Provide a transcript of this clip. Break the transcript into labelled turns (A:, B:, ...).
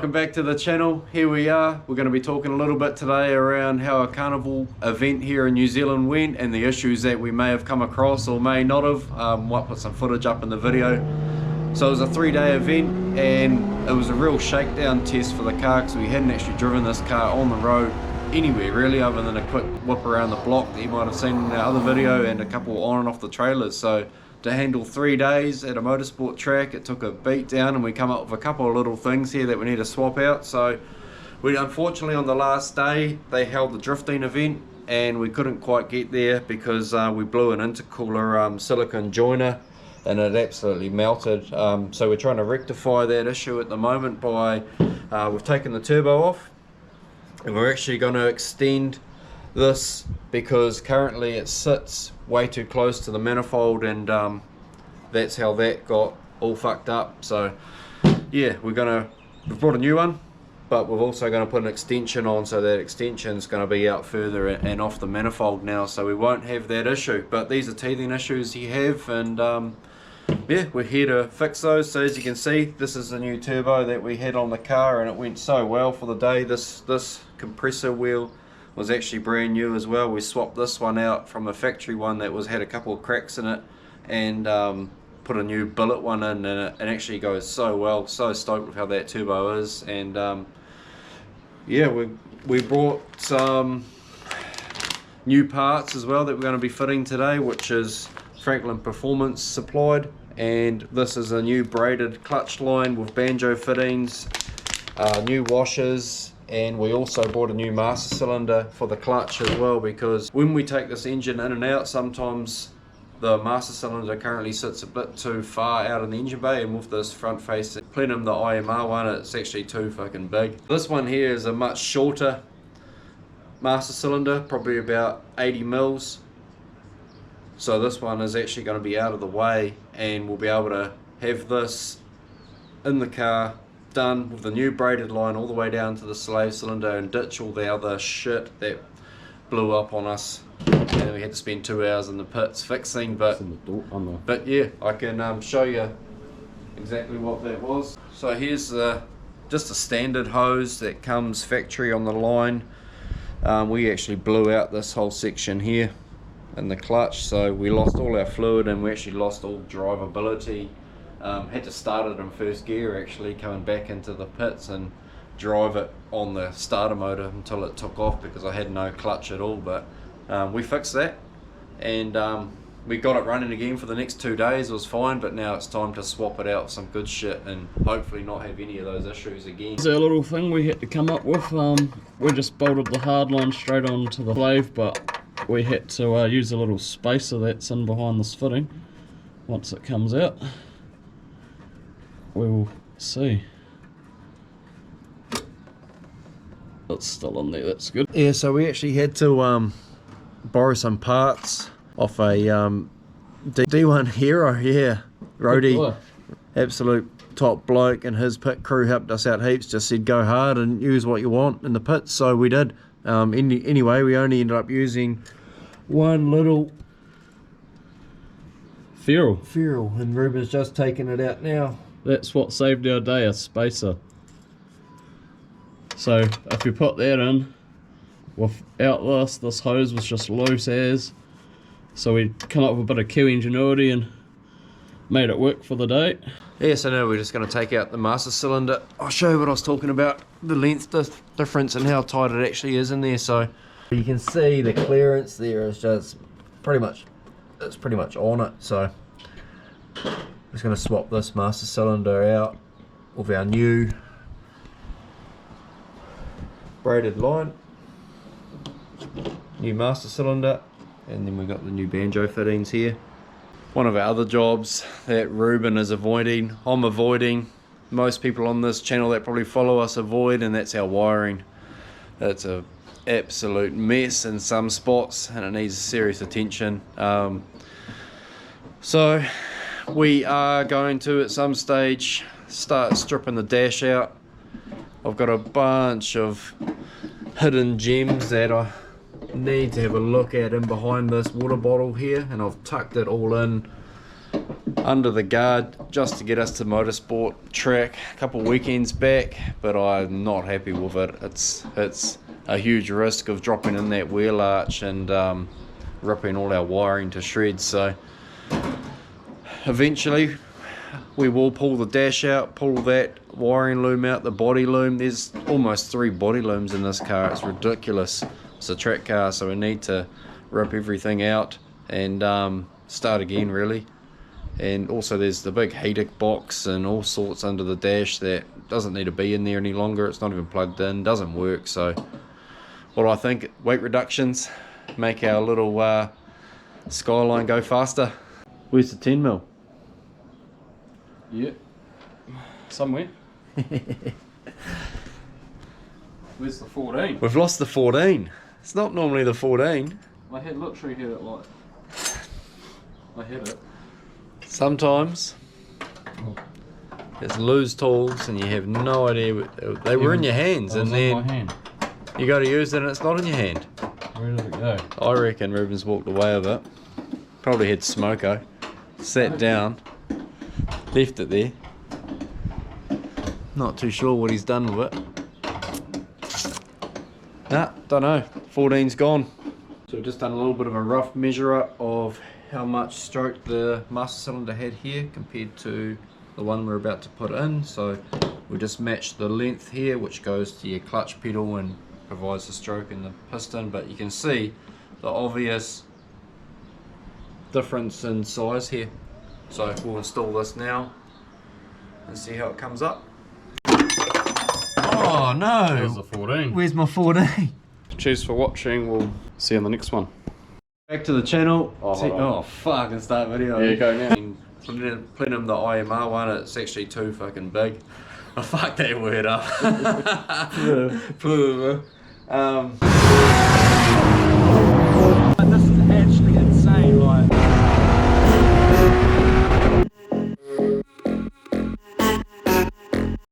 A: welcome back to the channel. Here we are. We're going to be talking a little bit today around how a carnival event here in New Zealand went and the issues that we may have come across or may not have. Might put some footage up in the video. So it was a 3-day event and it was a real shakedown test for the car because we hadn't actually driven this car on the road anywhere really, other than a quick whip around the block that you might have seen in our other video and a couple on and off the trailers. So to handle 3 days at a motorsport track, it took a beat down, and we come up with a couple of little things here that we need to swap out. So we unfortunately on the last day they held the drifting event and we couldn't quite get there because we blew an intercooler silicone joiner and it absolutely melted. So we're trying to rectify that issue at the moment by we've taken the turbo off and we're actually going to extend this because currently it sits way too close to the manifold, and that's how that got all fucked up. So yeah, we've brought a new one, but we're also going to put an extension on, so that extension's going to be out further and off the manifold now, so we won't have that issue. But these are teething issues you have, and yeah, we're here to fix those. So as you can see, this is the new turbo that we had on the car and it went so well for the day. This compressor wheel was actually brand new as well. We swapped this one out from a factory one that had a couple of cracks in it and put a new billet one in, and it actually goes so well. So stoked with how that turbo is. And yeah, we brought some new parts as well that we're going to be fitting today, which is Franklin Performance supplied, and this is a new braided clutch line with banjo fittings, new washers, and we also bought a new master cylinder for the clutch as well, because when we take this engine in and out, sometimes the master cylinder currently sits a bit too far out in the engine bay, and with this front facing Plenum, the IMR one, it's actually too fucking big. This one here is a much shorter master cylinder, probably about 80 mils. So this one is actually going to be out of the way, and we'll be able to have this in the car done with the new braided line all the way down to the slave cylinder and ditch all the other shit that blew up on us and we had to spend 2 hours in the pits fixing. But yeah, I can show you exactly what that was. So here's just a standard hose that comes factory on the line. We actually blew out this whole section here in the clutch, so we lost all our fluid and we actually lost all drivability. Had to start it in first gear actually, coming back into the pits and drive it on the starter motor until it took off because I had no clutch at all. But we fixed that and we got it running again for the next 2 days. It was fine, but now it's time to swap it out with some good shit and hopefully not have any of those issues again. It's our little thing we had to come up with. We just bolted the hard line straight onto the slave, but we had to use a little spacer that's in behind this fitting. Once it comes out, we will see. It's still in there, that's good. Yeah, so we actually had to borrow some parts off a D1 Hero, yeah. Roadie, absolute top bloke, and his pit crew helped us out heaps, just said go hard and use what you want in the pits, so we did. Anyway, we only ended up using one little ferrule, and Ruben's just taking it out now. That's what saved our day, a spacer. So if you put that in, without this hose was just loose as, so we come up with a bit of Q ingenuity and made it work for the day. Yeah, so now we're just going to take out the master cylinder. I'll show you what I was talking about, the length difference and how tight it actually is in there. So you can see the clearance there is just pretty much on it. So I'm just going to swap this master cylinder out with our new braided line, new master cylinder, and then we've got the new banjo fittings here. One of our other jobs that Ruben is avoiding, I'm avoiding, most people on this channel that probably follow us avoid, and that's our wiring. It's a absolute mess in some spots and it needs serious attention. So we are going to at some stage start stripping the dash out. I've got a bunch of hidden gems that I need to have a look at in behind this water bottle here, and I've tucked it all in under the guard just to get us to motorsport track a couple weekends back, but I'm not happy with it. It's a huge risk of dropping in that wheel arch and ripping all our wiring to shreds. So eventually we will pull the dash out, pull that wiring loom out, the body loom. There's almost 3 body looms in this car. It's ridiculous. It's a track car, so we need to rip everything out and start again really. And also there's the big heater box and all sorts under the dash that doesn't need to be in there any longer. It's not even plugged in, doesn't work. So what do I think? Weight reductions make our little Skyline go faster. Where's the 10mm?
B: Yeah, somewhere. Where's the 14?
A: We've lost the 14. It's not normally the 14.
B: I had literally had it like... I had it.
A: Sometimes it's loose tools and you have no idea. They were in your hands and then
B: my hand.
A: you go to use it and it's not in your hand.
B: Where did it go?
A: I reckon Ruben's walked away with it. Probably had smoko. Sat down. Left it there. Not too sure what he's done with it. Nah, don't know. 14's gone. So we've just done a little bit of a rough measure up of how much stroke the master cylinder had here compared to the one we're about to put in. So we just matched the length here, which goes to your clutch pedal and provides the stroke in the piston, but you can see the obvious difference in size here. So we'll install this now and see how it comes up. Oh no!
B: There's the 14.
A: Where's my 14?
B: Cheers for watching. We'll see you on the next one.
A: Back to the channel.
B: Oh,
A: Fuck, and start video.
B: Yeah, go now.
A: Plenum the IMR one, it's actually too fucking big. I fucked that word up. Yeah.